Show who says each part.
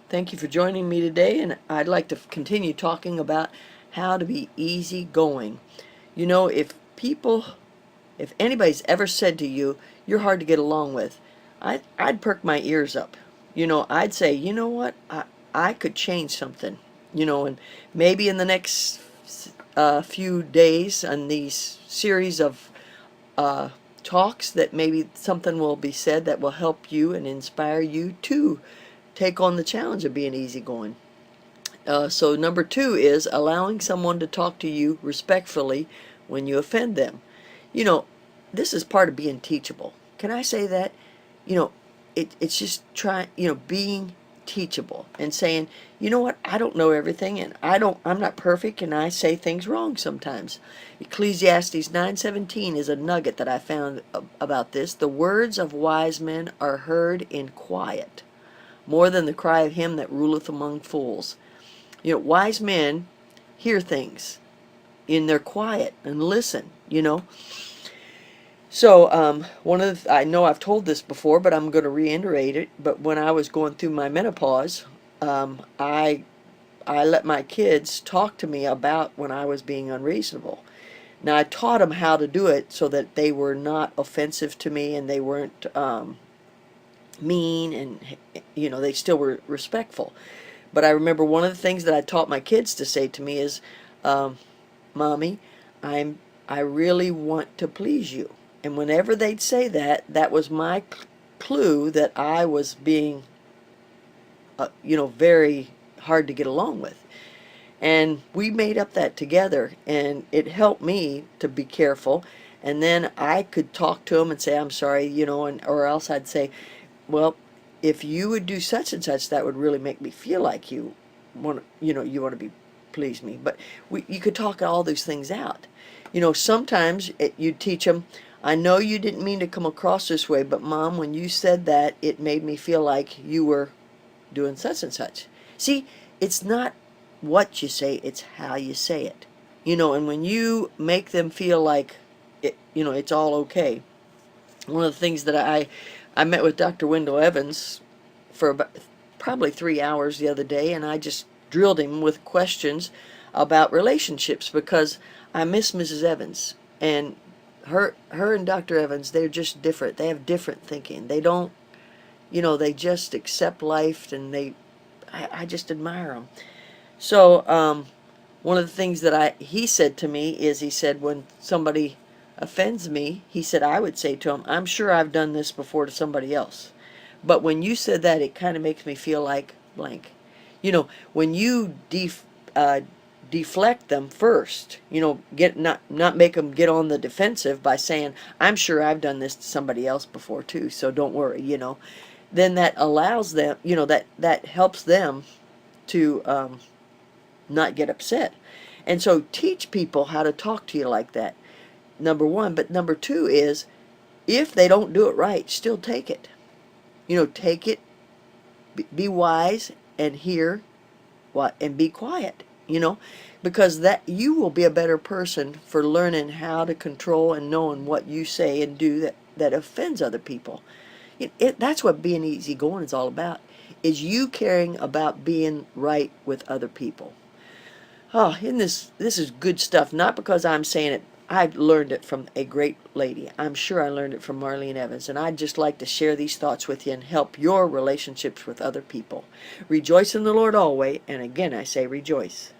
Speaker 1: Thank you for joining me today, and I'd like to continue talking about how to be easygoing. You know, if anybody's ever said to you, you're hard to get along with, I'd perk my ears up. I'd say, you know what, I could change something, and maybe in the next few days on these series of uh, talks that maybe something will be said that will help you and inspire you to take on the challenge of being easygoing. So number two is allowing someone to talk to you respectfully when you offend them. You know, this is part of being teachable. Can I say that? You know, it's just trying, being teachable and saying, you know what, I don't know everything, and I'm not perfect, and I say things wrong sometimes. Ecclesiastes 9:17 is a nugget that I found about this. The words of wise men are heard in quiet, more than the cry of him that ruleth among fools. Wise men hear things in their quiet and listen, So, I know I've told this before, but I'm going to reiterate it. But when I was going through my menopause, I let my kids talk to me about when I was being unreasonable. Now, I taught them how to do it so that they were not offensive to me and they weren't mean, and they still were respectful. But I remember one of the things that I taught my kids to say to me is, Mommy, I really want to please you. And whenever they'd say that, that was my clue that I was being, very hard to get along with. And we made up that together, and it helped me to be careful. And then I could talk to them and say, I'm sorry, or else I'd say, well, if you would do such and such, that would really make me feel like you want, you want to be please me. But you could talk all these things out. Sometimes you teach them, I know you didn't mean to come across this way, but Mom, when you said that, it made me feel like you were doing such and such. See, it's not what you say, it's how you say it. And when you make them feel like it's all okay. One of the things that I met with Dr. Wendell Evans for about, probably 3 hours the other day, and I just drilled him with questions about relationships because I miss Mrs. Evans, and her and Dr. Evans, they're just different. They have different thinking. They don't, they just accept life, and I just admire them. So one of the things that he said to me is, he said, when somebody offends me, he said, I would say to him, I'm sure I've done this before to somebody else. But when you said that, it kind of makes me feel like blank. When you deflect them first, get not make them get on the defensive by saying, I'm sure I've done this to somebody else before too, so don't worry, then that allows them, that helps them to not get upset. And so teach people how to talk to you like that, number one. But number two is, if they don't do it right, still take it. Take it, be wise, and hear what, and be quiet, because that you will be a better person for learning how to control and knowing what you say and do that offends other people. That's what being easygoing is all about, is you caring about being right with other people. Oh, this is good stuff, not because I'm saying it. I learned it from a great lady. I'm sure I learned it from Marlene Evans, and I'd just like to share these thoughts with you and help your relationships with other people. Rejoice in the Lord always, and again I say rejoice.